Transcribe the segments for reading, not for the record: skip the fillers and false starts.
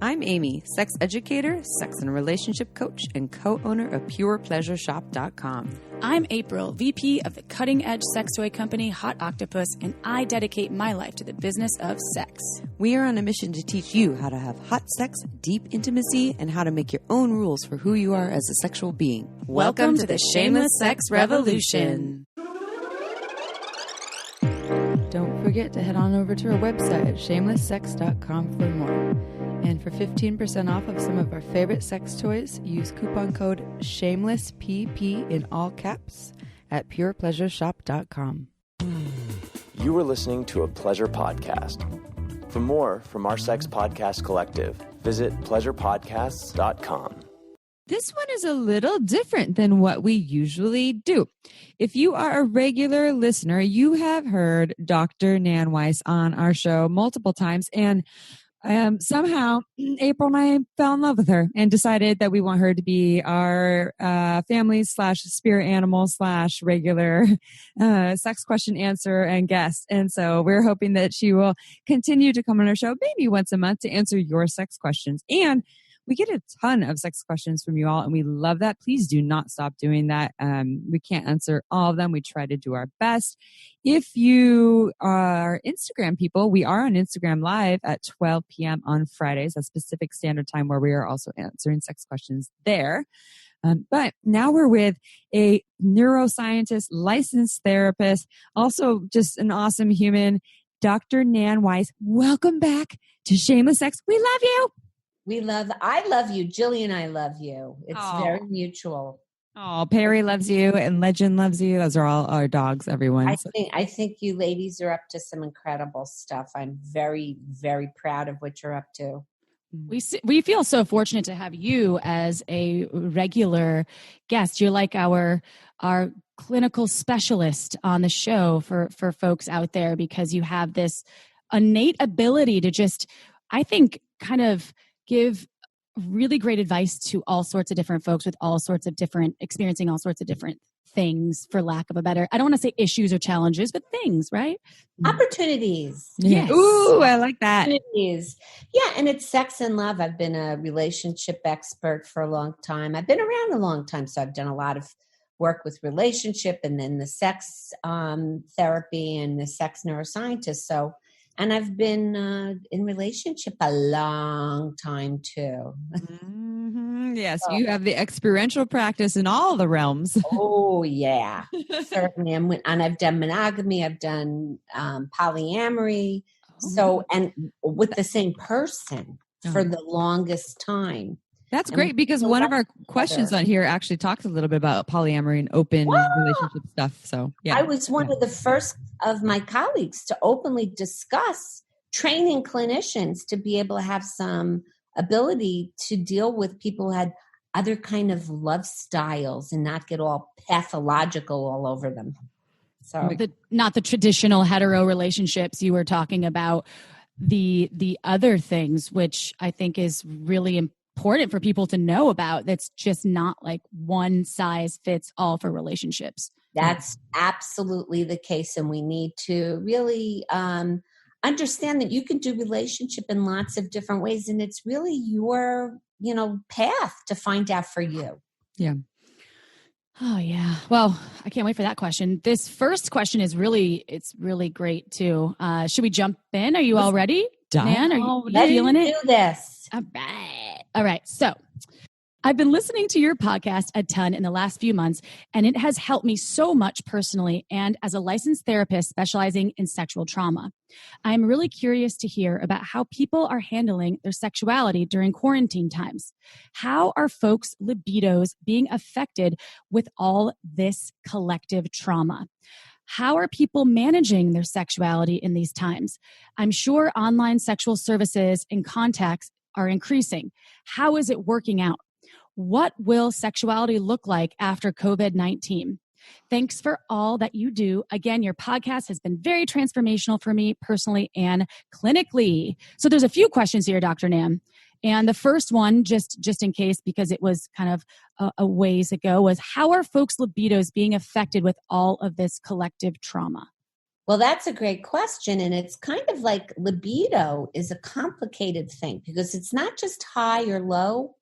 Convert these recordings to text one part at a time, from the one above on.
I'm Amy, sex educator, sex and relationship coach, and co-owner of PurePleasureShop.com. I'm April, VP of the cutting-edge sex toy company Hot Octopus, and I dedicate my life to the business of sex. We are on a mission to teach you how to have hot sex, deep intimacy, and how to make your own rules for who you are as a sexual being. Welcome to the Shameless Sex Revolution. Don't forget to head on over to our website at shamelesssex.com for more. And for 15% off of some of our favorite sex toys, use coupon code SHAMELESSPP in all caps at purepleasureshop.com. You are listening to a pleasure podcast. For more from our sex podcast collective, visit pleasurepodcasts.com. This one is a little different than what we usually do. If you are a regular listener, you have heard Dr. Nan Wise on our show multiple times, and somehow April and I fell in love with her and decided that we want her to be our family / spirit animal / regular sex question answer and guest. And so we're hoping that she will continue to come on our show maybe once a month to answer your sex questions. And we get a ton of sex questions from you all, and we love that. Please do not stop doing that. We can't answer all of them. We try to do our best. If you are Instagram people, we are on Instagram Live at 12 p.m. on Fridays, a Pacific Standard Time, where we are also answering sex questions there. But now we're with a neuroscientist, licensed therapist, also just an awesome human, Dr. Nan Wise. Welcome back to Shameless Sex. We love you. I love you. Jillian, I love you. It's very mutual. Oh, Perry loves you and Legend loves you. Those are all our dogs, everyone. I think you ladies are up to some incredible stuff. I'm very, very proud of what you're up to. We feel so fortunate to have you as a regular guest. You're like our clinical specialist on the show for folks out there, because you have this innate ability to just, I think, kind of give really great advice to all sorts of different folks with all sorts of different, experiencing all sorts of different things, for lack of a better, I don't want to say issues or challenges, but things, right? Opportunities. Yes. Ooh, I like that. Opportunities. Yeah, and it's sex and love. I've been a relationship expert for a long time. I've been around a long time, so I've done a lot of work with relationship and then the sex therapy and the sex neuroscientist. So, and I've been in relationship a long time too. Mm-hmm. Yes, you have the experiential practice in all the realms. Oh yeah, certainly. And I've done monogamy. I've done polyamory. So, and with the same person for the longest time. That's great, because one of our questions on here actually talks a little bit about polyamory and open relationship stuff. So yeah. I was one of the first of my colleagues to openly discuss training clinicians to be able to have some ability to deal with people who had other kind of love styles and not get all pathological all over them. So not the traditional hetero relationships. You were talking about the other things, which I think is really important for people to know about. That's just not like one size fits all for relationships. That's absolutely the case. And we need to really understand that you can do relationship in lots of different ways. And it's really your, path to find out for you. Yeah. Oh yeah. Well, I can't wait for that question. This first question is really great too. Should we jump in? Are you all ready? Nan, are you feeling it? Let's do this. All right. So I've been listening to your podcast a ton in the last few months, and it has helped me so much personally and as a licensed therapist specializing in sexual trauma. I'm really curious to hear about how people are handling their sexuality during quarantine times. How are folks' libidos being affected with all this collective trauma? How are people managing their sexuality in these times? I'm sure online sexual services and contacts are increasing. How is it working out? What will sexuality look like after COVID-19? Thanks for all that you do. Again, your podcast has been very transformational for me personally and clinically. So there's a few questions here, Dr. Nan. And the first one, just in case, because it was kind of a ways ago, was how are folks' libidos being affected with all of this collective trauma? Well, that's a great question. And it's kind of like libido is a complicated thing because it's not just high or low.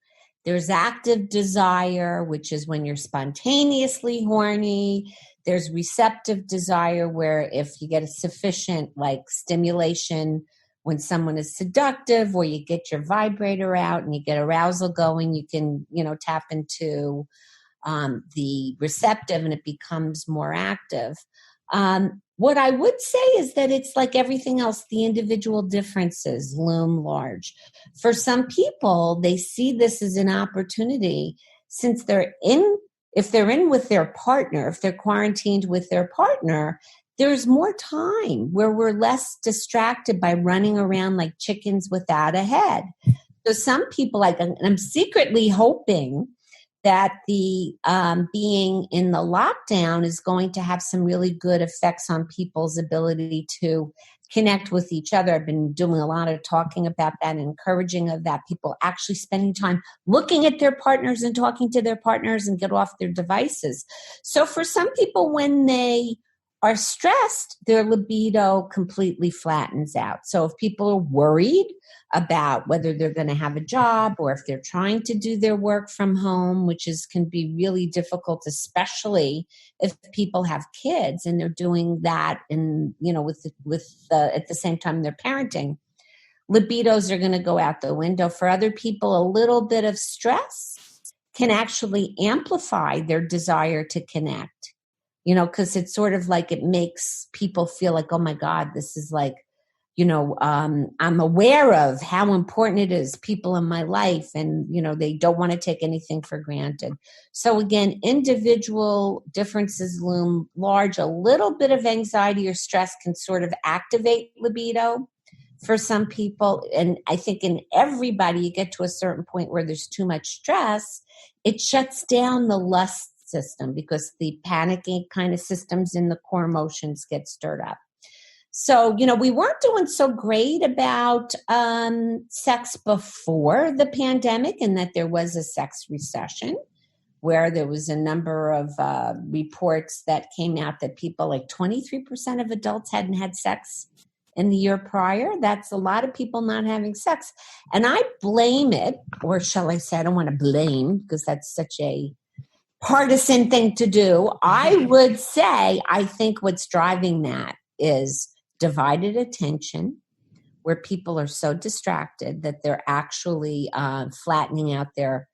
There's active desire, which is when you're spontaneously horny. There's receptive desire, where if you get a sufficient stimulation when someone is seductive, or you get your vibrator out and you get arousal going, you can, tap into the receptive and it becomes more active. What I would say is that it's like everything else, the individual differences loom large. For some people, they see this as an opportunity since if they're in with their partner, if they're quarantined with their partner, there's more time where we're less distracted by running around like chickens without a head. So some people, and I'm secretly hoping that the being in the lockdown is going to have some really good effects on people's ability to connect with each other. I've been doing a lot of talking about that and encouraging of that, people actually spending time looking at their partners and talking to their partners and get off their devices. So for some people, when they are stressed, their libido completely flattens out. So if people are worried about whether they're going to have a job, or if they're trying to do their work from home, which can be really difficult, especially if people have kids and they're doing that and at the same time they're parenting, libidos are going to go out the window. For other people, a little bit of stress can actually amplify their desire to connect. Because it's sort of like it makes people feel like, oh my God, this is I'm aware of how important it is, people in my life, and, they don't want to take anything for granted. So again, individual differences loom large. A little bit of anxiety or stress can sort of activate libido for some people. And I think in everybody, you get to a certain point where there's too much stress, it shuts down the lust system because the panicking kind of systems in the core emotions get stirred up. So, we weren't doing so great about sex before the pandemic, and that there was a sex recession where there was a number of reports that came out that people, 23% of adults hadn't had sex in the year prior. That's a lot of people not having sex. And I blame it, or shall I say, I don't want to blame because that's such a partisan thing to do. I would say I think what's driving that is divided attention, where people are so distracted that they're actually flattening out the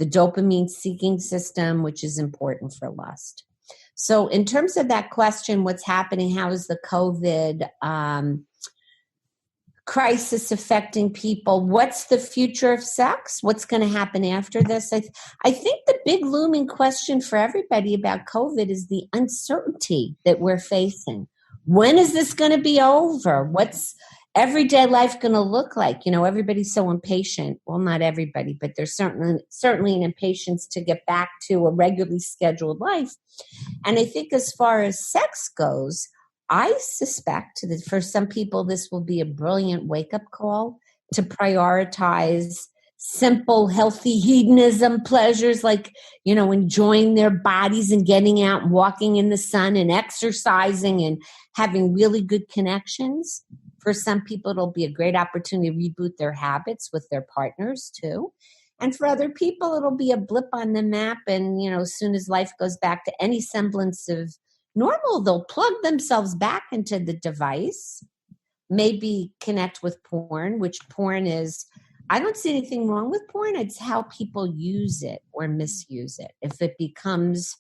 dopamine seeking system, which is important for lust. So in terms of that question, what's happening, how is the COVID crisis affecting people? What's the future of sex? What's going to happen after this? I think the big looming question for everybody about COVID is the uncertainty that we're facing. When is this going to be over? What's everyday life going to look like? Everybody's so impatient. Well, not everybody, but there's certainly an impatience to get back to a regularly scheduled life. And I think as far as sex goes, I suspect that for some people, this will be a brilliant wake-up call to prioritize simple, healthy hedonism pleasures like, enjoying their bodies and getting out and walking in the sun and exercising and having really good connections. For some people, it'll be a great opportunity to reboot their habits with their partners too. And for other people, it'll be a blip on the map. And, as soon as life goes back to any semblance of normal, they'll plug themselves back into the device, maybe connect with porn, which porn is, I don't see anything wrong with porn. It's how people use it or misuse it. If it becomes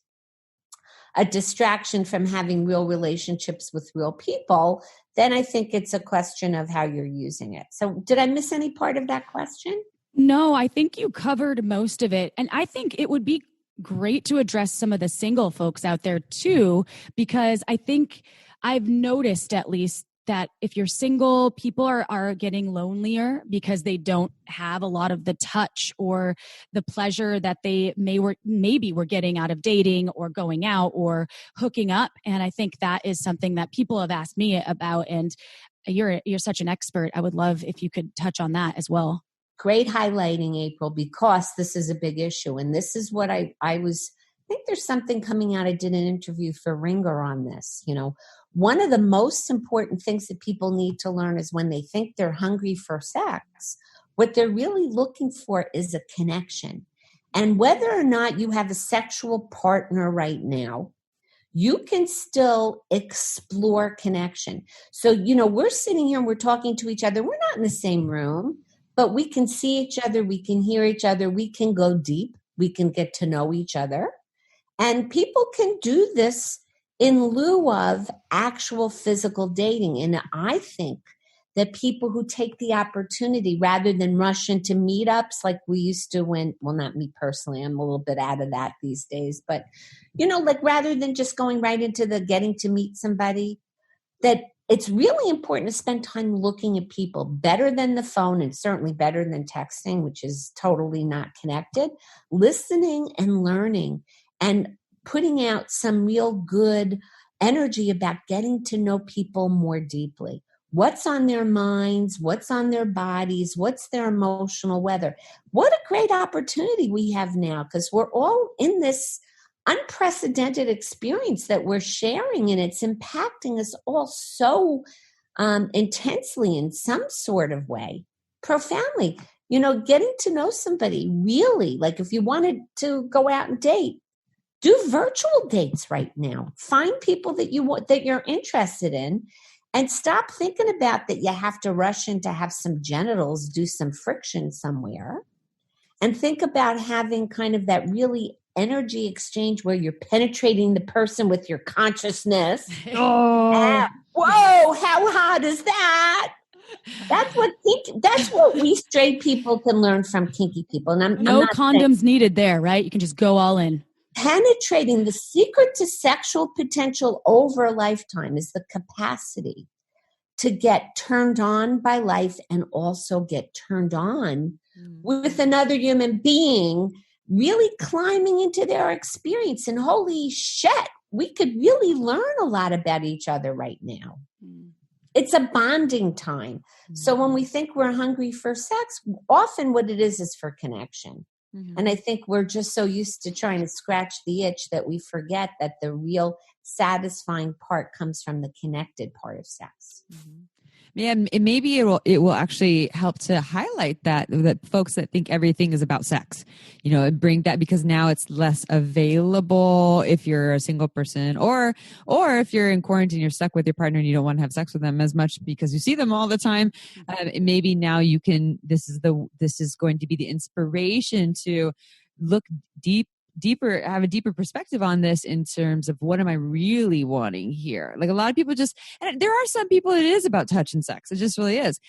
a distraction from having real relationships with real people, then I think it's a question of how you're using it. So did I miss any part of that question? No, I think you covered most of it. And I think it would be great to address some of the single folks out there too, because I think I've noticed at least that if you're single, people are getting lonelier because they don't have a lot of the touch or the pleasure that they maybe were getting out of dating or going out or hooking up. And I think that is something that people have asked me about. And you're such an expert. I would love if you could touch on that as well. Great highlighting, April, because this is a big issue. And this is what I was think there's something coming out. I did an interview for Ringer on this. One of the most important things that people need to learn is when they think they're hungry for sex, what they're really looking for is a connection. And whether or not you have a sexual partner right now, you can still explore connection. So, we're sitting here and we're talking to each other. We're not in the same room, but we can see each other. We can hear each other. We can go deep. We can get to know each other. And people can do this in lieu of actual physical dating. And I think that people who take the opportunity rather than rush into meetups like we used to not me personally, I'm a little bit out of that these days, but rather than just going right into the getting to meet somebody, that it's really important to spend time looking at people better than the phone and certainly better than texting, which is totally not connected, listening and learning and putting out some real good energy about getting to know people more deeply. What's on their minds? What's on their bodies? What's their emotional weather? What a great opportunity we have now, because we're all in this unprecedented experience that we're sharing, and it's impacting us all so intensely in some sort of way, profoundly. Getting to know somebody really, like if you wanted to go out and date, do virtual dates right now. Find people that you're interested in. And stop thinking about that you have to rush in to have some genitals, do some friction somewhere. And think about having kind of that really energy exchange where you're penetrating the person with your consciousness. Oh. Whoa, how hot is that? That's what we straight people can learn from kinky people. And I'm no not condoms needed there, right? You can just go all in. Penetrating, the secret to sexual potential over a lifetime is the capacity to get turned on by life and also get turned on with another human being, really climbing into their experience. And holy shit, we could really learn a lot about each other right now. It's a bonding time. So when we think we're hungry for sex, often what it is for connection. And I think we're just so used to trying to scratch the itch that we forget that the real satisfying part comes from the connected part of sex. Yeah, maybe it will actually help to highlight that folks that think everything is about sex, and bring that, because now it's less available if you're a single person or if you're in quarantine, you're stuck with your partner and you don't want to have sex with them as much because you see them all the time. Maybe now you can. This is going to be the inspiration to look deeper, have a deeper perspective on this in terms of what am I really wanting here? Like a lot of people and there are some people it is about touch and sex. It just really is.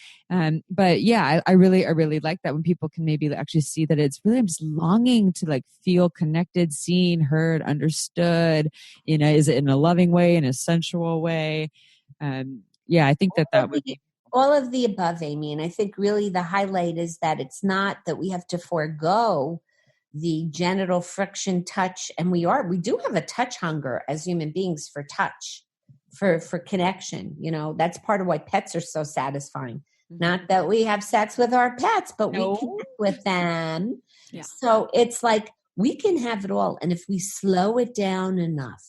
But yeah, I really like that when people can maybe actually see that it's really, I'm just longing to feel connected, seen, heard, understood, is it in a loving way, in a sensual way? Yeah, I think that would be all of the above, Amy. And I think really the highlight is that it's not that we have to forego the genital friction touch. And we do have a touch hunger as human beings for touch, for connection. That's part of why pets are so satisfying. Not that we have sex with our pets, but we connect with them. Yeah. So it's like we can have it all. And if we slow it down enough,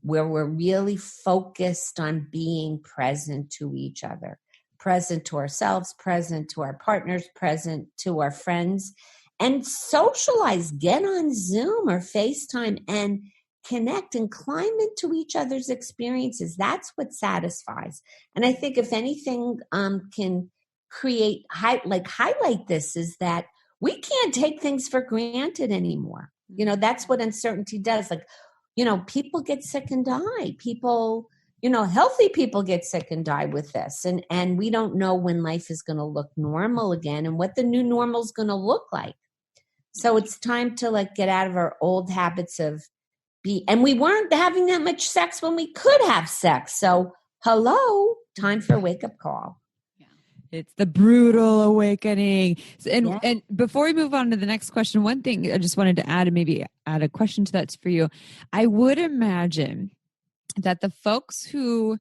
where we're really focused on being present to each other, present to ourselves, present to our partners, present to our friends, and socialize, get on Zoom or FaceTime and connect and climb into each other's experiences. That's what satisfies. And I think if anything can highlight this is that we can't take things for granted anymore. That's what uncertainty does. People get sick and die. People, healthy people get sick and die with this. And we don't know when life is going to look normal again and what the new normal is going to look like. So it's time to get out of our old habits and we weren't having that much sex when we could have sex. So hello, time for a wake up call. It's the brutal awakening. And before we move on to the next question, one thing I just wanted to add, and maybe add a question to that for you. I would imagine that the folks who,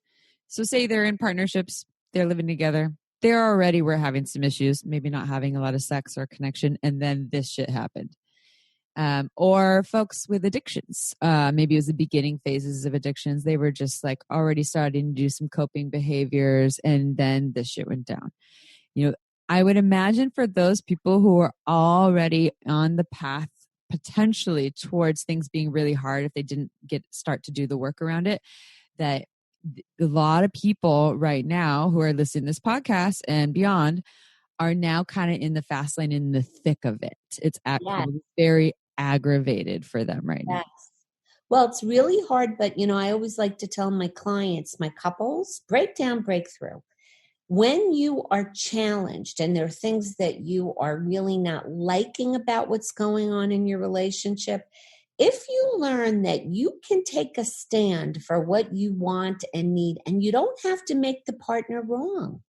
so say they're in partnerships, they're living together, we're having some issues, maybe not having a lot of sex or connection, and then this shit happened. or folks with addictions. Maybe it was the beginning phases of addictions. They were just like already starting to do some coping behaviors, and then this shit went down. I would imagine for those people who are already on the path potentially towards things being really hard if they didn't start to do the work around it, that a lot of people right now who are listening to this podcast and beyond are now kind of in the fast lane, in the thick of it. It's actually very aggravated for them right now. Well, it's really hard, but I always like to tell my clients, my couples, break down, break through. When you are challenged and there are things that you are really not liking about what's going on in your relationship, if you learn that you can take a stand for what you want and need, and you don't have to make the partner wrong,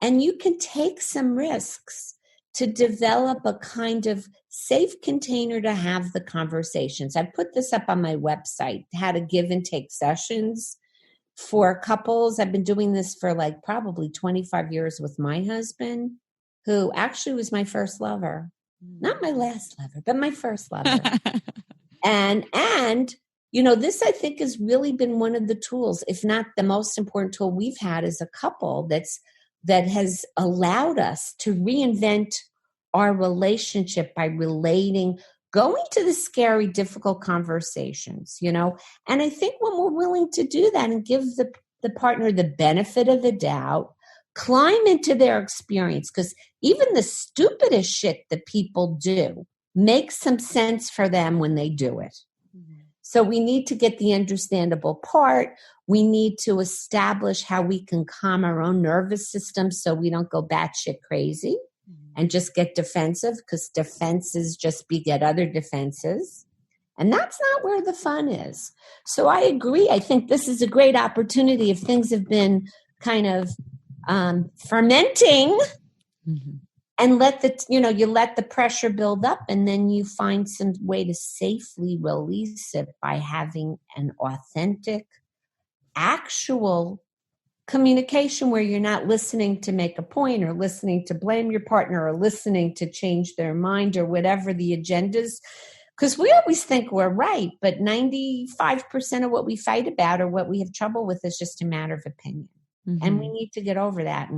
and you can take some risks to develop a kind of safe container to have the conversations. I put this up on my website, how to give and take sessions for couples. I've been doing this for like probably 25 years with my husband, who actually was my first lover. Not my last lover, but my first lover. And this I think has really been one of the tools, if not the most important tool we've had as a couple that has allowed us to reinvent our relationship by relating, going to the scary, difficult conversations, And I think when we're willing to do that and give the partner the benefit of the doubt, climb into their experience, because even the stupidest shit that people do makes some sense for them when they do it. Mm-hmm. So we need to get the understandable part. We need to establish how we can calm our own nervous system so we don't go batshit crazy and just get defensive, because defenses just beget other defenses. And that's not where the fun is. So I agree. I think this is a great opportunity if things have been kind of fermenting, and you let the pressure build up, and then you find some way to safely release it by having an authentic, actual communication where you're not listening to make a point or listening to blame your partner or listening to change their mind or whatever the agendas. Because we always think we're right, but 95% of what we fight about or what we have trouble with is just a matter of opinion. Mm-hmm. And we need to get over that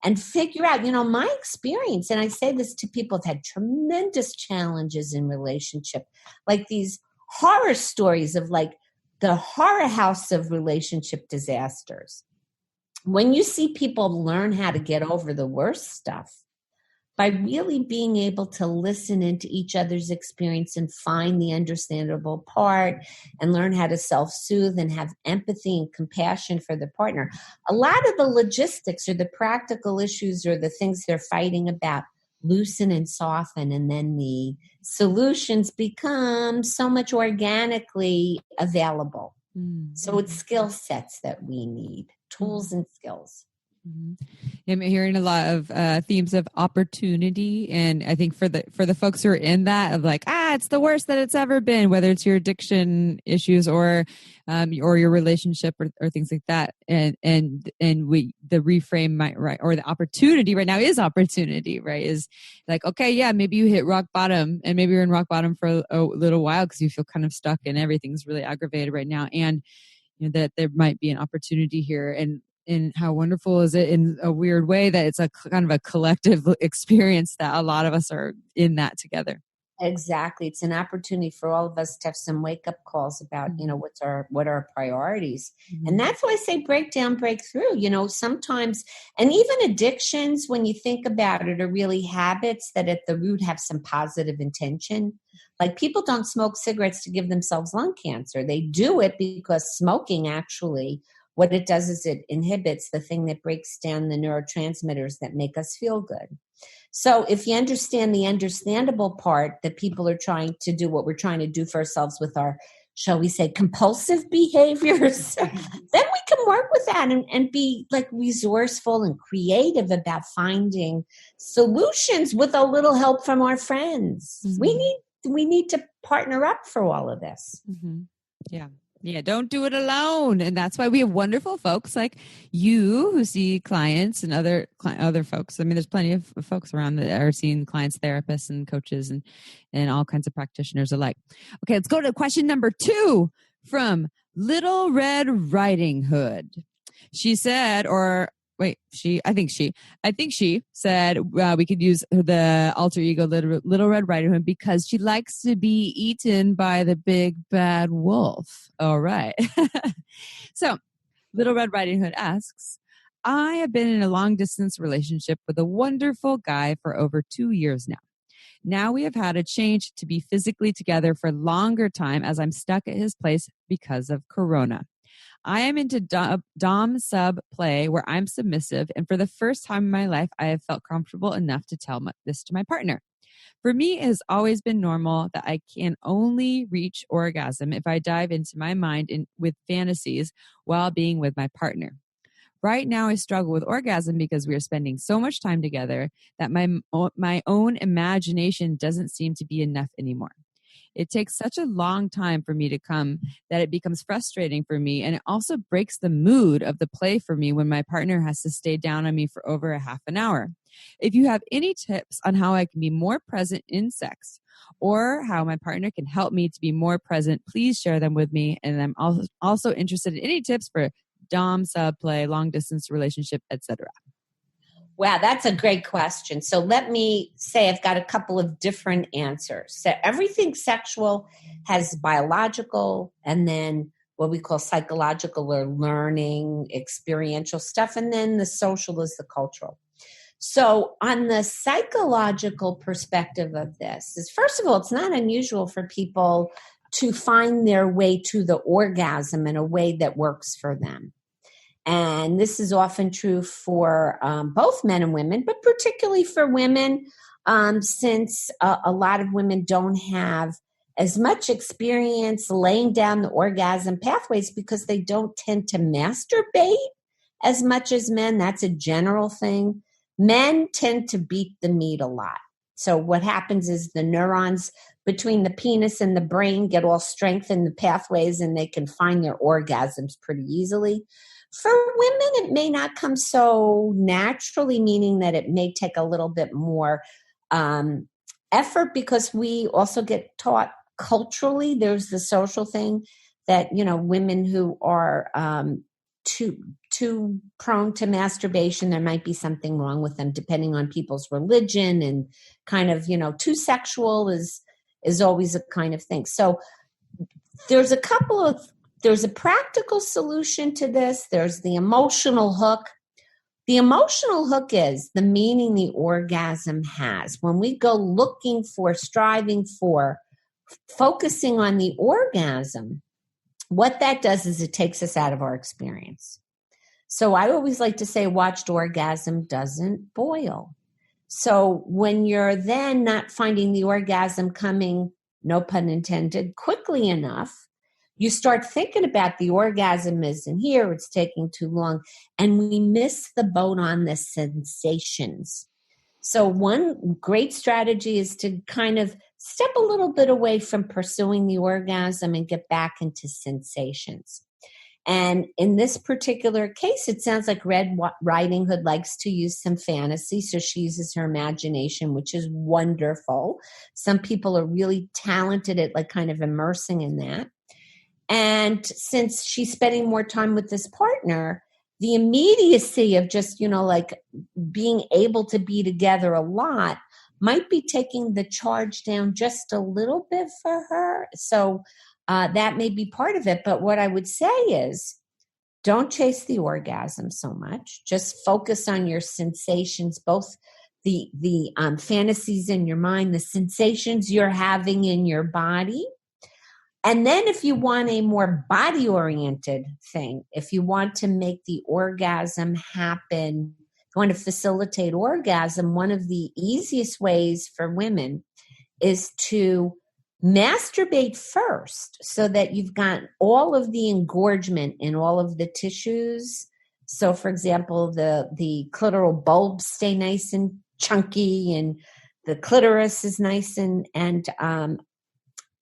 and figure out, my experience, and I say this to people who've had tremendous challenges in relationship, like these horror stories of like the horror house of relationship disasters. When you see people learn how to get over the worst stuff by really being able to listen into each other's experience and find the understandable part and learn how to self-soothe and have empathy and compassion for the partner, a lot of the logistics or the practical issues or the things they're fighting about loosen and soften, and then the solutions become so much organically available. Mm-hmm. So it's skill sets that we need. Tools and skills. Mm-hmm. I'm hearing a lot of themes of opportunity, and I think for the folks who are in that of like, it's the worst that it's ever been, whether it's your addiction issues or your relationship or things like that, and the reframe might or the opportunity right now is opportunity, right? Is like, okay, yeah, maybe you hit rock bottom, and maybe you're in rock bottom for a little while because you feel kind of stuck and everything's really aggravated right now, and that there might be an opportunity here. And how wonderful is it in a weird way that it's a kind of a collective experience that a lot of us are in that together. Exactly. It's an opportunity for all of us to have some wake up calls about, what are our priorities. Mm-hmm. And that's why I say break down, break through, sometimes, and even addictions, when you think about it, are really habits that at the root have some positive intention. Like people don't smoke cigarettes to give themselves lung cancer. They do it because smoking actually, what it does is it inhibits the thing that breaks down the neurotransmitters that make us feel good. So if you understand the understandable part that people are trying to do what we're trying to do for ourselves with our, shall we say, compulsive behaviors, then we can work with that and be like resourceful and creative about finding solutions with a little help from our friends. Mm-hmm. We need to partner up for all of this. Mm-hmm. Yeah. Yeah, don't do it alone. And that's why we have wonderful folks like you who see clients and other folks. I mean, there's plenty of folks around that are seeing clients, therapists and coaches and all kinds of practitioners alike. Okay, let's go to question number 2 from Little Red Riding Hood. She said, I think she said we could use the alter ego Little Red Riding Hood because she likes to be eaten by the big bad wolf. All right. So Little Red Riding Hood asks, I have been in a long distance relationship with a wonderful guy for over 2 years now. Now we have had a change to be physically together for a longer time as I'm stuck at his place because of Corona. I am into dom sub play where I'm submissive, and for the first time in my life, I have felt comfortable enough to tell this to my partner. For me, it has always been normal that I can only reach orgasm if I dive into my mind with fantasies while being with my partner. Right now, I struggle with orgasm because we are spending so much time together that my own imagination doesn't seem to be enough anymore. It takes such a long time for me to come that it becomes frustrating for me, and it also breaks the mood of the play for me when my partner has to stay down on me for over a half an hour. If you have any tips on how I can be more present in sex or how my partner can help me to be more present, please share them with me. And I'm also interested in any tips for dom, sub, play, long distance relationship, etc. Wow, that's a great question. So let me say I've got a couple of different answers. So everything sexual has biological and then what we call psychological or learning, experiential stuff, and then the social is the cultural. So on the psychological perspective of this is, first of all, it's not unusual for people to find their way to the orgasm in a way that works for them. And this is often true for both men and women, but particularly for women, since a lot of women don't have as much experience laying down the orgasm pathways because they don't tend to masturbate as much as men. That's a general thing. Men tend to beat the meat a lot. So what happens is the neurons between the penis and the brain get all strengthened, the pathways, and they can find their orgasms pretty easily. For women, it may not come so naturally, meaning that it may take a little bit more effort because we also get taught culturally. There's the social thing that, women who are too prone to masturbation, there might be something wrong with them depending on people's religion, and kind of, too sexual is always a kind of thing. So there's a practical solution to this. There's the emotional hook. The emotional hook is the meaning the orgasm has. When we go looking for, striving for, focusing on the orgasm, what that does is it takes us out of our experience. So I always like to say watched orgasm doesn't boil. So when you're then not finding the orgasm coming, no pun intended, quickly enough, you start thinking about the orgasm isn't here, it's taking too long, and we miss the boat on the sensations. So one great strategy is to kind of step a little bit away from pursuing the orgasm and get back into sensations. And in this particular case, it sounds like Red Riding Hood likes to use some fantasy. So she uses her imagination, which is wonderful. Some people are really talented at like kind of immersing in that. And since she's spending more time with this partner, the immediacy of just, like being able to be together a lot might be taking the charge down just a little bit for her. So that may be part of it. But what I would say is don't chase the orgasm so much. Just focus on your sensations, both the fantasies in your mind, the sensations you're having in your body. And then if you want a more body-oriented thing, if you want to make the orgasm happen, you want to facilitate orgasm, one of the easiest ways for women is to masturbate first so that you've got all of the engorgement in all of the tissues. So, for example, the clitoral bulbs stay nice and chunky and the clitoris is nice and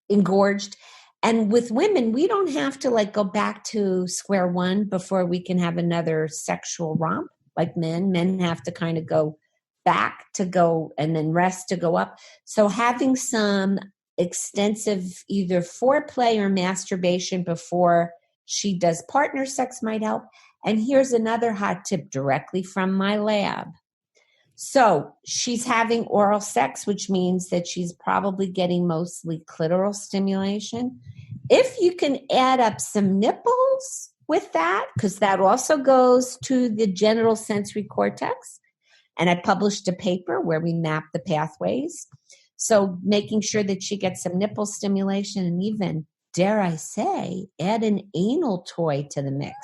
engorged. And with women, we don't have to like go back to square one before we can have another sexual romp like men. Men have to kind of go back to go and then rest to go up. So having some extensive either foreplay or masturbation before she does partner sex might help. And here's another hot tip directly from my lab. So she's having oral sex, which means that she's probably getting mostly clitoral stimulation. If you can add up some nipples with that, because that also goes to the genital sensory cortex. And I published a paper where we map the pathways. So making sure that she gets some nipple stimulation and even, dare I say, add an anal toy to the mix.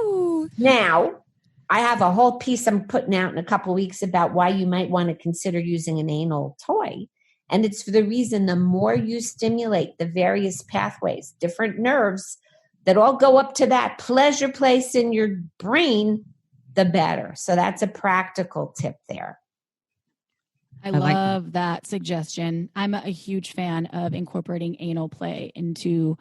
Ooh. Now, I have a whole piece I'm putting out in a couple of weeks about why you might want to consider using an anal toy. And it's for the reason the more you stimulate the various pathways, different nerves that all go up to that pleasure place in your brain, the better. So that's a practical tip there. I love that suggestion. I'm a huge fan of incorporating anal play into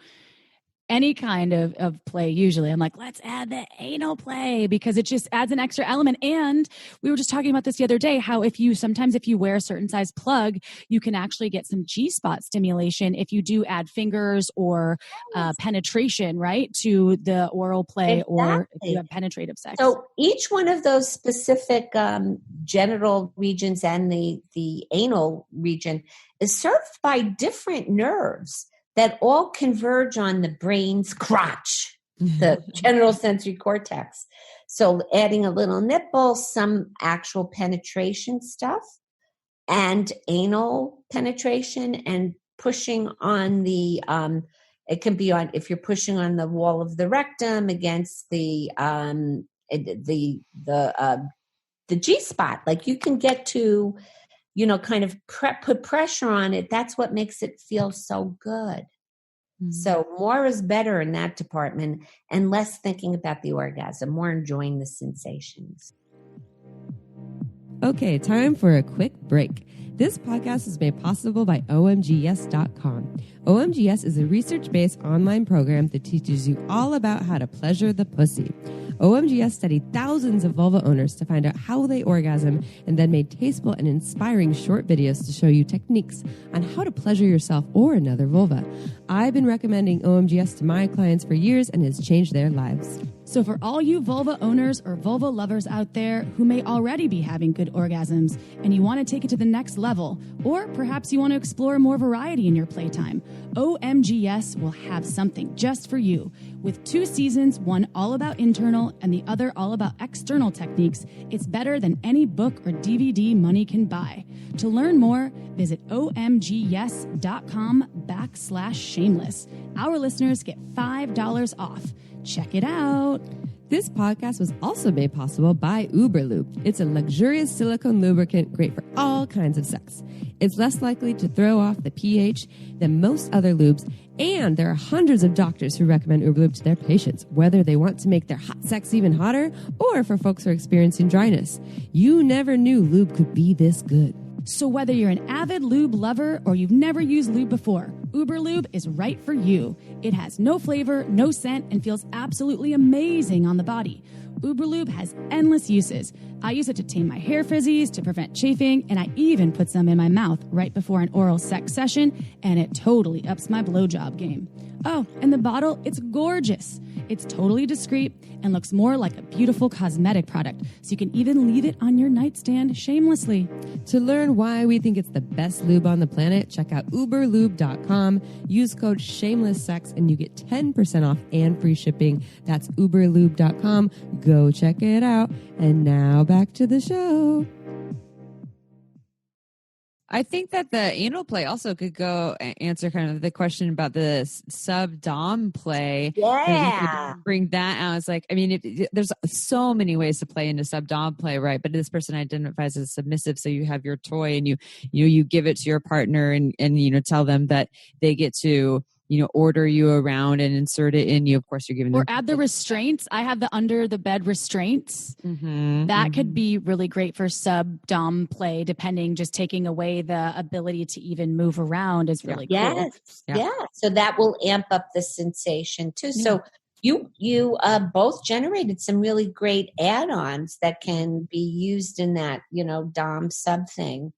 any kind of play. Usually I'm like, let's add the anal play because it just adds an extra element. And we were just talking about this the other day, how if you wear a certain size plug, you can actually get some G-spot stimulation if you do add fingers or penetration, right, to the oral play. Exactly. Or if you have penetrative sex. So each one of those specific genital regions and the anal region is served by different nerves that all converge on the brain's crotch, the genital sensory cortex. So adding a little nipple, some actual penetration stuff, and anal penetration, and pushing on the, it can be on, if you're pushing on the wall of the rectum against the G-spot, like you can get to, kind of put pressure on it. That's what makes it feel so good. Mm-hmm. So more is better in that department and less thinking about the orgasm, more enjoying the sensations. Okay, time for a quick break. This podcast is made possible by OMGYes.com. OMGYes is a research-based online program that teaches you all about how to pleasure the pussy. OMGYes studied thousands of vulva owners to find out how they orgasm and then made tasteful and inspiring short videos to show you techniques on how to pleasure yourself or another vulva. I've been recommending OMGYes to my clients for years and it's changed their lives. So for all you vulva owners or vulva lovers out there who may already be having good orgasms and you want to take it to the next level, or perhaps you want to explore more variety in your playtime, OMGYes will have something just for you. With 2 seasons, one all about internal and the other all about external techniques, it's better than any book or DVD money can buy. To learn more, visit omgyes.com/shameless. Our listeners get $5 off. Check it out. This podcast was also made possible by Uberlube. It's a luxurious silicone lubricant great for all kinds of sex. It's less likely to throw off the pH than most other lubes, and there are hundreds of doctors who recommend Uberlube to their patients, whether they want to make their hot sex even hotter or for folks who are experiencing dryness. You never knew lube could be this good. So whether you're an avid lube lover or you've never used lube before, Uberlube is right for you. It has no flavor, no scent, and feels absolutely amazing on the body. Uberlube has endless uses. I use it to tame my hair frizzies, to prevent chafing, and I even put some in my mouth right before an oral sex session, and it totally ups my blowjob game. Oh, and the bottle, it's gorgeous. It's totally discreet and looks more like a beautiful cosmetic product, so you can even leave it on your nightstand shamelessly. To learn why we think it's the best lube on the planet, check out uberlube.com. Use code SHAMELESSSEX and you get 10% off and free shipping. That's uberlube.com. Go check it out. And now back to the show. I think that the anal play also could go answer kind of the question about the sub-dom play. Yeah. Bring that out. It's like, I mean, there's so many ways to play into sub-dom play, right? But this person identifies as submissive. So you have your toy and you give it to your partner and tell them that they get to, order you around and insert it in you. Of course, you're giving them. Or add the restraints. I have the under the bed restraints. That could be really great for sub-dom play, depending, just taking away the ability to even move around is really cool. Yeah. So that will amp up the sensation too. Yeah. So you both generated some really great add-ons that can be used in that, dom sub thing.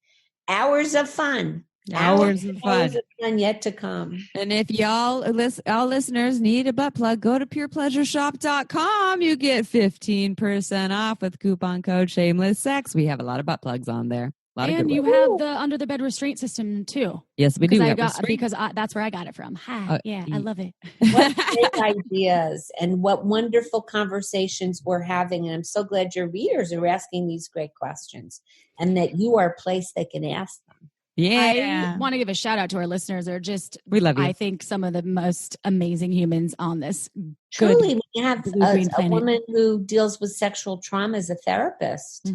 Hours of fun. Hours of fun yet to come. And if all listeners need a butt plug, go to purepleasureshop.com. You get 15% off with coupon code Shameless Sex. We have a lot of butt plugs on there. And you have the under the bed restraint system too. Yes, we do. Because that's where I got it from. I love it. What great ideas and what wonderful conversations we're having. And I'm so glad your readers are asking these great questions and that you are a place they can ask them. Yeah. I want to give a shout out to our listeners. They're we love you. I think some of the most amazing humans on this. Truly, we have a woman who deals with sexual trauma as a therapist.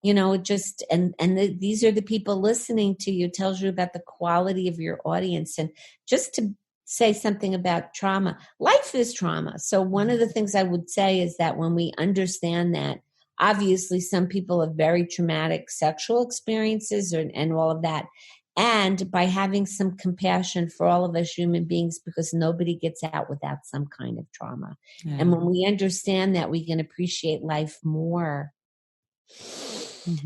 These are the people listening to you, tells you about the quality of your audience. And just to say something about trauma, life is trauma. So one of the things I would say is that when we understand that, obviously, some people have very traumatic sexual experiences and all of that. And by having some compassion for all of us human beings, because nobody gets out without some kind of trauma. Yeah. And when we understand that, we can appreciate life more.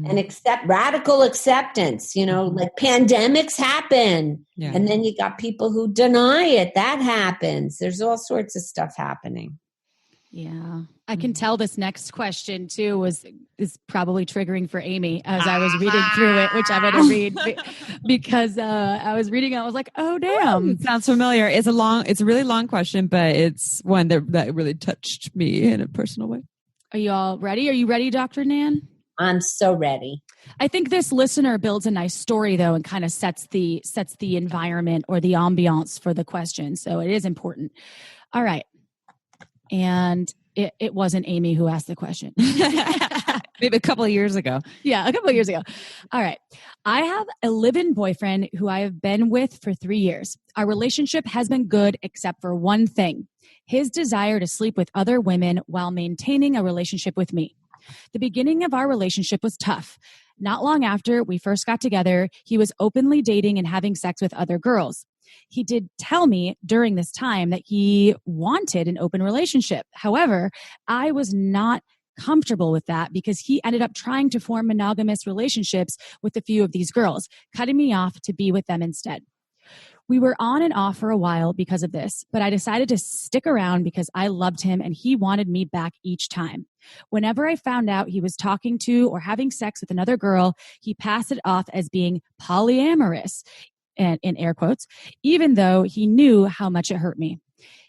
And radical acceptance, like pandemics happen. Yeah. And then you got people who deny it. That happens. There's all sorts of stuff happening. Yeah. I can tell this next question too is probably triggering for Amy as I was reading through it, which I'm going to read because I was reading it. I was like, oh, damn. Sounds familiar. It's a really long question, but it's one that really touched me in a personal way. Are you all ready? Are you ready, Dr. Nan? I'm so ready. I think this listener builds a nice story though, and kind of sets the environment or the ambiance for the question. So it is important. All right. And it wasn't Amy who asked the question. Maybe a couple of years ago. Yeah, a couple of years ago. All right. I have a live-in boyfriend who I have been with for 3 years. Our relationship has been good except for one thing: his desire to sleep with other women while maintaining a relationship with me. The beginning of our relationship was tough. Not long after we first got together, he was openly dating and having sex with other girls. He did tell me during this time that he wanted an open relationship. However, I was not comfortable with that because he ended up trying to form monogamous relationships with a few of these girls, cutting me off to be with them instead. We were on and off for a while because of this, but I decided to stick around because I loved him and he wanted me back each time. Whenever I found out he was talking to or having sex with another girl, he passed it off as being polyamorous, and in air quotes, even though he knew how much it hurt me.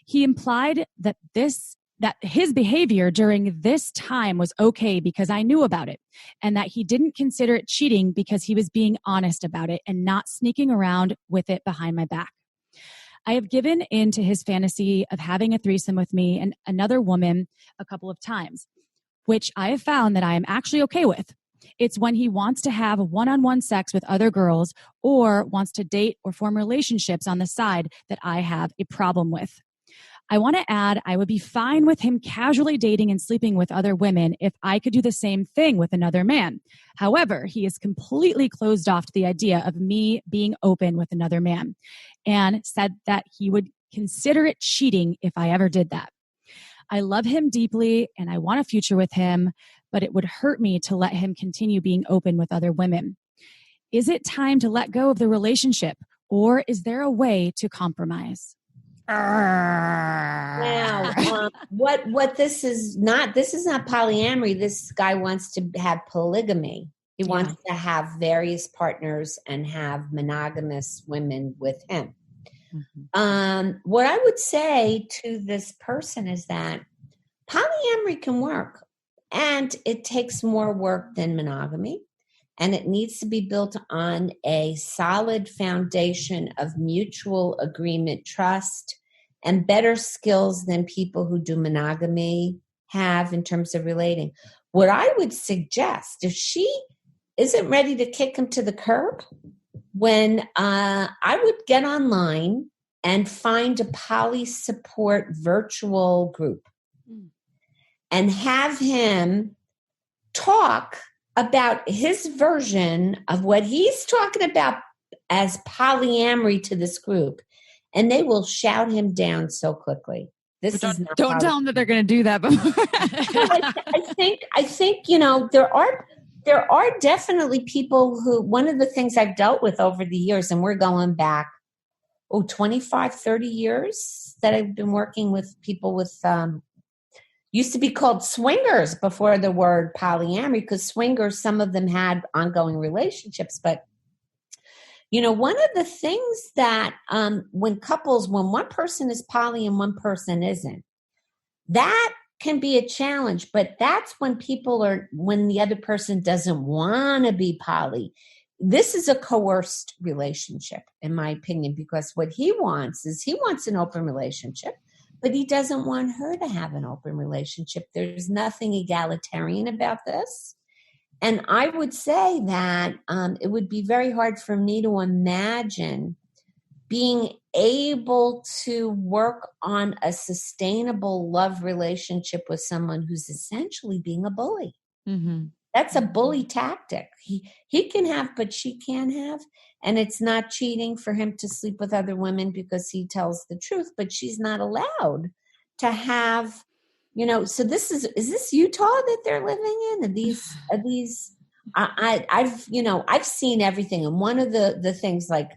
He implied that his behavior during this time was okay because I knew about it, and that he didn't consider it cheating because he was being honest about it and not sneaking around with it behind my back. I have given in to his fantasy of having a threesome with me and another woman a couple of times, which I have found that I am actually okay with. It's when he wants to have one-on-one sex with other girls or wants to date or form relationships on the side that I have a problem with. I want to add, I would be fine with him casually dating and sleeping with other women if I could do the same thing with another man. However, he is completely closed off to the idea of me being open with another man and said that he would consider it cheating if I ever did that. I love him deeply and I want a future with him, but it would hurt me to let him continue being open with other women. Is it time to let go of the relationship, or is there a way to compromise? Now, what this is not polyamory. This guy wants to have polygamy. He wants to have various partners and have monogamous women with him. Mm-hmm. What I would say to this person is that polyamory can work, and it takes more work than monogamy, and it needs to be built on a solid foundation of mutual agreement, trust, and better skills than people who do monogamy have in terms of relating. What I would suggest, if she isn't ready to kick him to the curb, when I would get online and find a poly support virtual group and have him talk about his version of what he's talking about as polyamory to this group. And they will shout him down so quickly. Don't tell them that they're going to do that. I think, there are definitely people who, one of the things I've dealt with over the years, and we're going back, 25, 30 years that I've been working with people with, used to be called swingers before the word polyamory, because swingers, some of them had ongoing relationships. But, one of the things that when one person is poly and one person isn't, that can be a challenge. But that's when when the other person doesn't want to be poly. This is a coerced relationship, in my opinion, because what he wants an open relationship, but he doesn't want her to have an open relationship. There's nothing egalitarian about this. And I would say that it would be very hard for me to imagine being able to work on a sustainable love relationship with someone who's essentially being a bully. Mm-hmm. That's a bully tactic. He can have, but she can't have. And it's not cheating for him to sleep with other women because he tells the truth, but she's not allowed to have, so this is this Utah that they're living in? Are these, I've seen everything. And one of the things, like,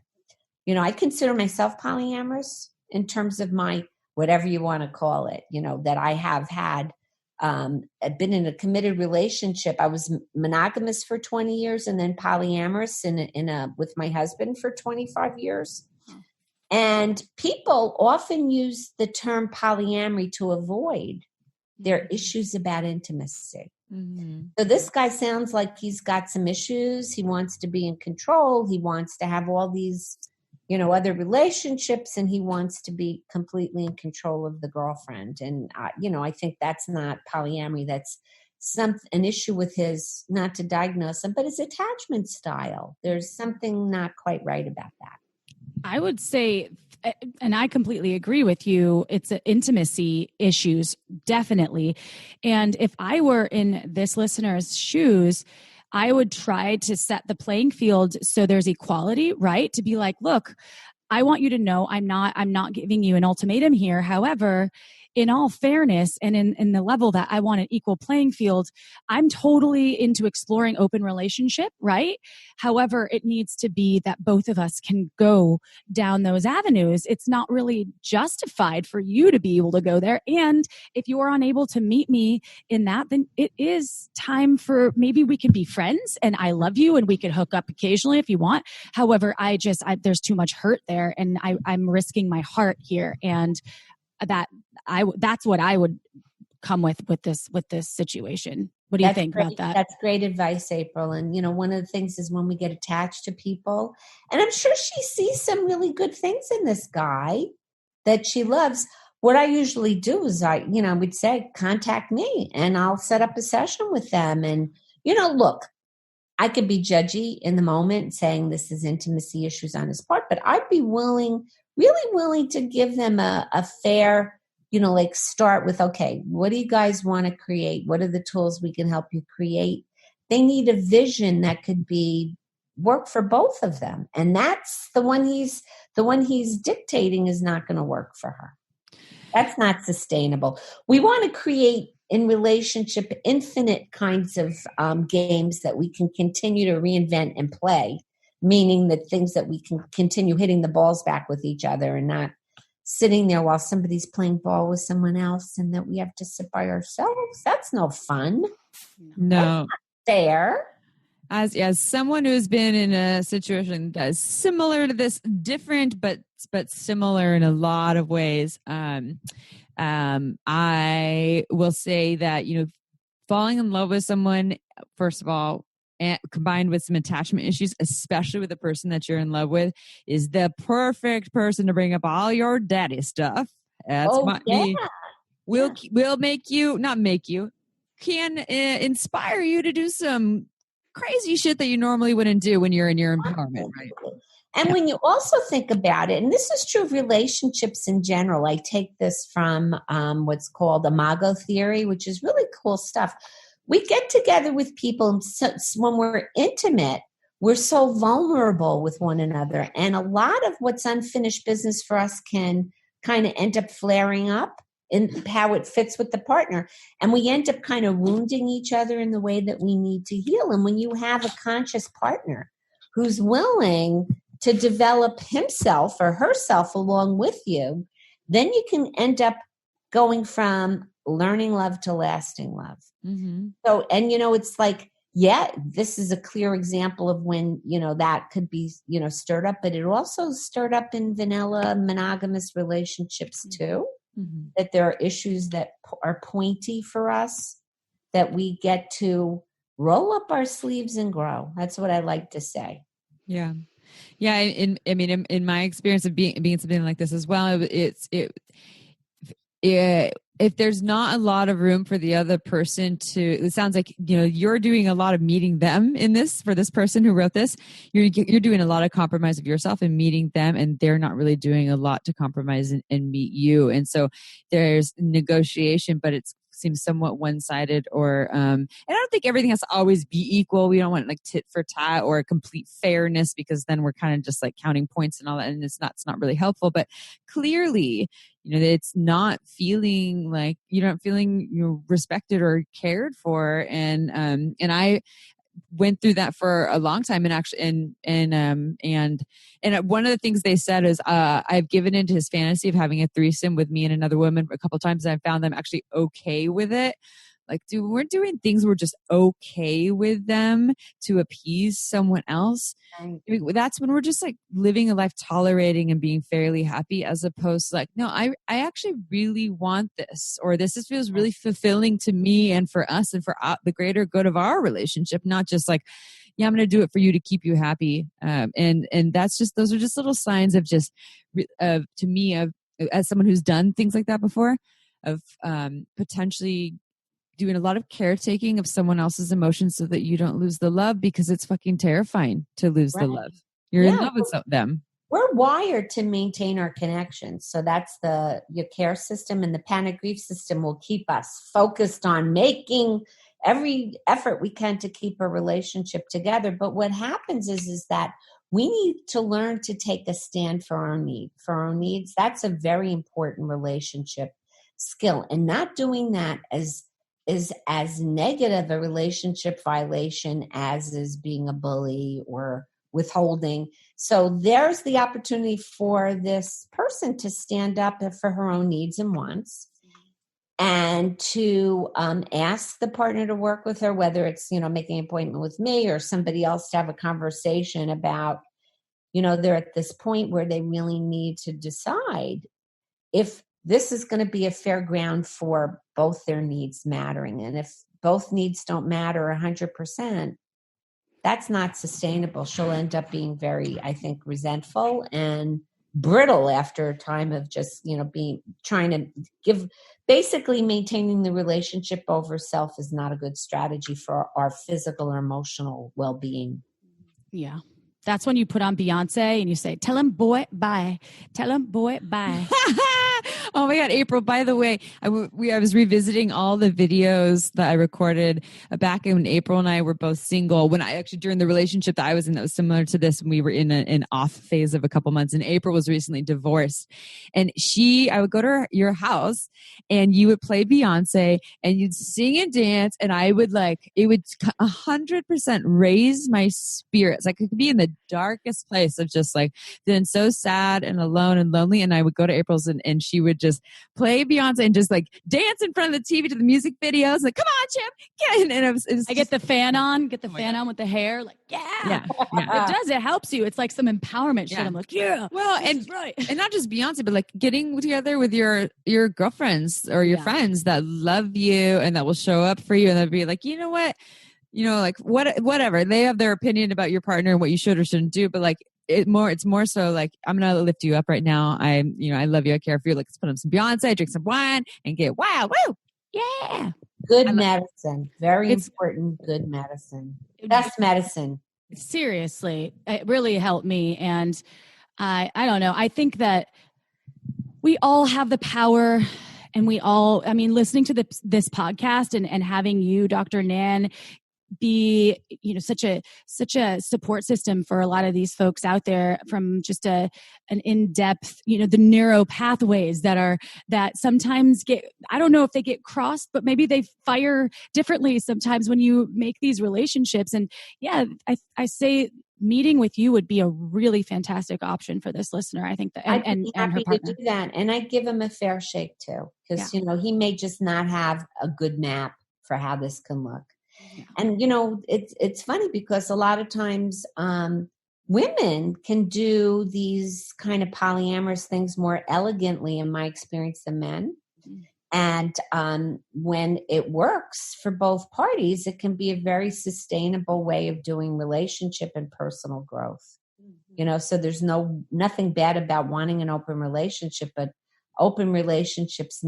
I consider myself polyamorous in terms of my, whatever you want to call it, that I have had. I've been in a committed relationship. I was monogamous for 20 years and then polyamorous with my husband for 25 years. And people often use the term polyamory to avoid their issues about intimacy. Mm-hmm. So this guy sounds like he's got some issues. He wants to be in control. He wants to have all these, other relationships, and he wants to be completely in control of the girlfriend. And, I think that's not polyamory. That's an issue with his, not to diagnose him, but his attachment style. There's something not quite right about that. I would say, and I completely agree with you, it's intimacy issues, definitely. And if I were in this listener's shoes, I would try to set the playing field so there's equality, right? To be like, look, I want you to know I'm not giving you an ultimatum here. However, in all fairness and in the level that I want an equal playing field, I'm totally into exploring open relationship, right? However, it needs to be that both of us can go down those avenues. It's not really justified for you to be able to go there. And if you are unable to meet me in that, then it is time for, maybe we can be friends and I love you and we could hook up occasionally if you want. However, there's too much hurt there and I'm risking my heart here. And that's what I would come with this situation. What do you think about that? That's great advice, April. And, one of the things is when we get attached to people, and I'm sure she sees some really good things in this guy that she loves. What I usually do is I would say, contact me and I'll set up a session with them. And, look, I could be judgy in the moment saying this is intimacy issues on his part, but I'd be really willing to give them a fair, start with, okay, what do you guys want to create? What are the tools we can help you create? They need a vision that could work for both of them. And that's the one he's dictating is not going to work for her. That's not sustainable. We want to create in relationship infinite kinds of games that we can continue to reinvent and play. Meaning that things that we can continue hitting the balls back with each other and not sitting there while somebody's playing ball with someone else and that we have to sit by ourselves. That's no fun. No. That's not fair. As someone who's been in a situation that's similar to this, different but similar in a lot of ways, I will say that, falling in love with someone, first of all, and combined with some attachment issues, especially with the person that you're in love with, is the perfect person to bring up all your daddy stuff. That's me. Will make you, not make you, can inspire you to do some crazy shit that you normally wouldn't do when you're in your empowerment, right? And when you also think about it, and this is true of relationships in general, I take this from what's called imago theory, which is really cool stuff. We get together with people, and when we're intimate, we're so vulnerable with one another. And a lot of what's unfinished business for us can kind of end up flaring up in how it fits with the partner. And we end up kind of wounding each other in the way that we need to heal. And when you have a conscious partner who's willing to develop himself or herself along with you, then you can end up going from learning love to lasting love. Mm-hmm. So, and it's like, yeah, this is a clear example of when, that could be, stirred up, but it also stirred up in vanilla monogamous relationships too, mm-hmm. that there are issues that are pointy for us that we get to roll up our sleeves and grow. That's what I like to say. Yeah. Yeah. In my experience of being something like this as well, if there's not a lot of room for the other person it sounds like, you're doing a lot of meeting them in this, for this person who wrote this, you're doing a lot of compromise of yourself and meeting them, and they're not really doing a lot to compromise and meet you. And so there's negotiation, but it seems somewhat one-sided, and I don't think everything has to always be equal. We don't want like tit for tat or a complete fairness, because then we're kind of just like counting points and all that, and it's not really helpful. But clearly, it's not feeling like you're not feeling respected or cared for, and I went through that for a long time, and actually, and one of the things they said is, I've given into his fantasy of having a threesome with me and another woman a couple times, and I found them actually okay with it. Like, dude, we're doing things we're just okay with them to appease someone else. Right. I mean, that's when we're just like living a life tolerating and being fairly happy, as opposed to like, no, I actually really want this, or this feels really fulfilling to me and for us and for the greater good of our relationship, not just like, yeah, I'm going to do it for you to keep you happy. And those are just little signs of just, to me, as someone who's done things like that before, of potentially doing a lot of caretaking of someone else's emotions so that you don't lose the love, because it's fucking terrifying to lose the love. You're in love with them. We're wired to maintain our connections. So that's your care system, and the panic grief system will keep us focused on making every effort we can to keep a relationship together. But what happens is that we need to learn to take a stand for our needs. That's a very important relationship skill. And not doing that is as negative a relationship violation as is being a bully or withholding. So there's the opportunity for this person to stand up for her own needs and wants, and to ask the partner to work with her, whether it's, making an appointment with me or somebody else, to have a conversation about, they're at this point where they really need to decide if this is going to be a fair ground for both their needs mattering. And if both needs don't matter 100%, that's not sustainable. She'll end up being very, I think, resentful and brittle after a time of just, basically maintaining the relationship over self is not a good strategy for our physical or emotional well-being. Yeah. That's when you put on Beyonce and you say, tell him boy, bye. Tell him boy, bye. Oh my God, April, by the way, I was revisiting all the videos that I recorded back when April and I were both single, during the relationship that I was in that was similar to this, when we were in an off phase of a couple months, and April was recently divorced. And I would go to your house and you would play Beyonce and you'd sing and dance, and it would 100% raise my spirits. I could be in the darkest place of just like feeling so sad and alone and lonely, and I would go to April's and she would just play Beyonce and just like dance in front of the TV to the music videos, like, come on, Chip, get in. And I get the fan on, on with the hair, like, yeah. It does. It helps you. It's like some empowerment shit. I'm like, yeah. Well, and right. And not just Beyonce, but like getting together with your girlfriends or your friends that love you and that will show up for you, and they'll be like, you know what? Whatever. They have their opinion about your partner and what you should or shouldn't do, but like it's more so like, I'm gonna lift you up right now. I love you. I care for you. Like, let's put on some Beyonce, drink some wine, and get wild. Woo! Yeah. Good medicine. Very important. Good medicine. Best medicine. Seriously. It really helped me. And I don't know. I think that we all have the power, and listening to this podcast and having you, Dr. Nan, be, such a support system for a lot of these folks out there, from just an in-depth, the neuro pathways that sometimes I don't know if they get crossed, but maybe they fire differently sometimes when you make these relationships. And yeah, I say meeting with you would be a really fantastic option for this listener. I think that, and her partner. To do that. And I give him a fair shake too, because, he may just not have a good map for how this can look. Yeah. And, it's funny because a lot of times women can do these kind of polyamorous things more elegantly, in my experience, than men. Mm-hmm. And when it works for both parties, it can be a very sustainable way of doing relationship and personal growth. Mm-hmm. So there's nothing bad about wanting an open relationship, but open relationships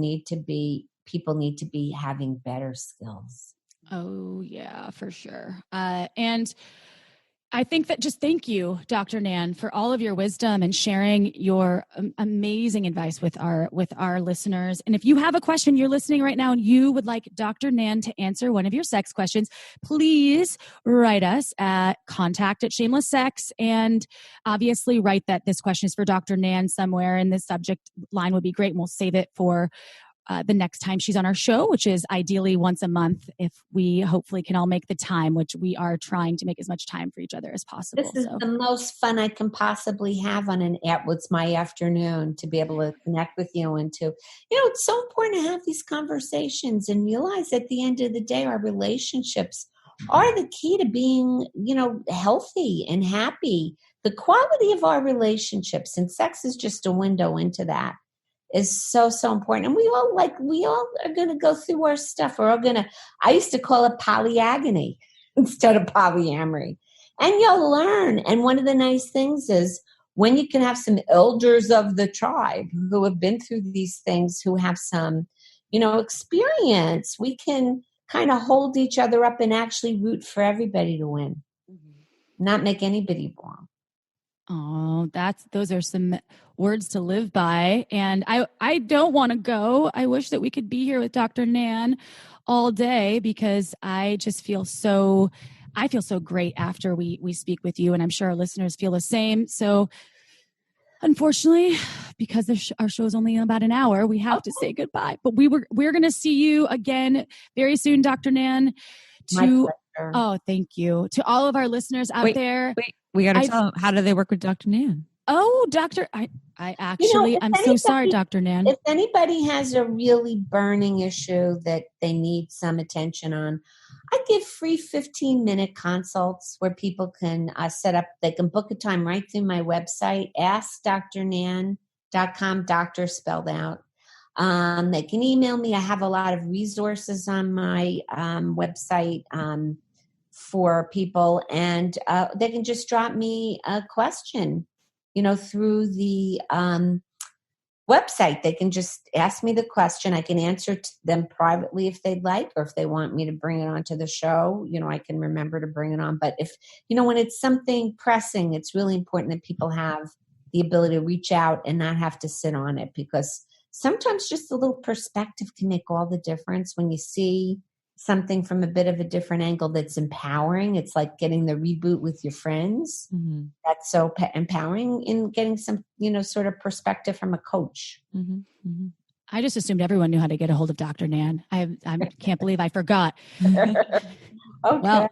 people need to be having better skills. Oh, yeah, for sure. And I think that just thank you, Dr. Nan, for all of your wisdom and sharing your amazing advice with our listeners. And if you have a question, you're listening right now, and you would like Dr. Nan to answer one of your sex questions, please write us at contact@shamelesssex, and obviously write that this question is for Dr. Nan somewhere in the subject line would be great. And we'll save it for the next time she's on our show, which is ideally once a month, if we hopefully can all make the time, which we are trying to make as much time for each other as possible. This is the most fun I can possibly have on what's my afternoon, to be able to connect with you and to, it's so important to have these conversations and realize at the end of the day, our relationships are the key to being, healthy and happy. The quality of our relationships, and sex is just a window into that, is so, so important. And we all are going to go through our stuff. I used to call it polyagony instead of polyamory. And you'll learn. And one of the nice things is when you can have some elders of the tribe who have been through these things, who have some, experience, we can kind of hold each other up and actually root for everybody to win, not make anybody wrong. Oh, those are some words to live by. And I don't want to go. I wish that we could be here with Dr. Nan all day, because I just feel so great after we speak with you. And I'm sure our listeners feel the same. So unfortunately, because our show is only about an hour, we have to say goodbye. But we're going to see you again very soon, Dr. Nan. My pleasure. Oh, thank you. To all of our listeners out there. Wait, we got to tell them, how do they work with Dr. Nan? Oh, I'm so sorry, Dr. Nan. If anybody has a really burning issue that they need some attention on, I give free 15-minute consults where people can they can book a time right through my website, askdrnan.com, doctor spelled out. They can email me. I have a lot of resources on my website for people, and they can just drop me a question, through the website. They can just ask me the question. I can answer them privately if they'd like, or if they want me to bring it onto the show, I can remember to bring it on. But if, when it's something pressing, it's really important that people have the ability to reach out and not have to sit on it, because sometimes just a little perspective can make all the difference. When you see something from a bit of a different angle that's empowering, it's like getting the reboot with your friends. Mm-hmm. That's so empowering, in getting some, sort of perspective from a coach. Mm-hmm. Mm-hmm. I just assumed everyone knew how to get a hold of Dr. Nan. I can't believe I forgot. Okay. Well,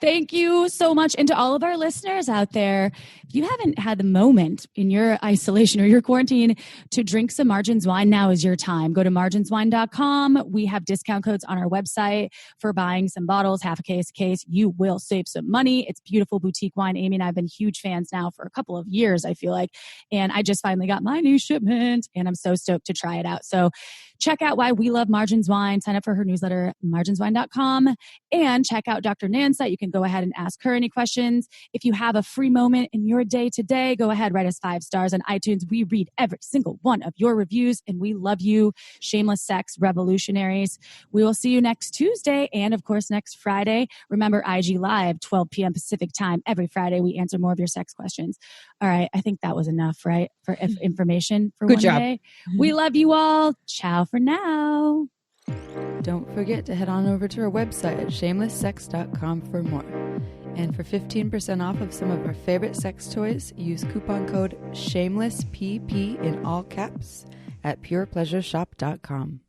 thank you so much. And to all of our listeners out there, if you haven't had the moment in your isolation or your quarantine to drink some Margins wine, now is your time. Go to marginswine.com. We have discount codes on our website for buying some bottles, half a case. You will save some money. It's beautiful boutique wine. Amy and I have been huge fans now for a couple of years, I feel like. And I just finally got my new shipment, and I'm so stoked to try it out. So check out why we love Margins Wine. Sign up for her newsletter, marginswine.com, and check check out Dr. Nan's site. You can go ahead and ask her any questions. If you have a free moment in your day today, go ahead, write us 5 stars on iTunes. We read every single one of your reviews, and we love you, shameless sex revolutionaries. We will see you next Tuesday and, of course, next Friday. Remember, IG Live, 12 p.m. Pacific time. Every Friday, we answer more of your sex questions. All right. I think that was enough, right? For information for Good one job. day. We love you all. Ciao for now. Don't forget to head on over to our website at shamelesssex.com for more. And for 15% off of some of our favorite sex toys, use coupon code SHAMELESSPP in all caps at purepleasureshop.com.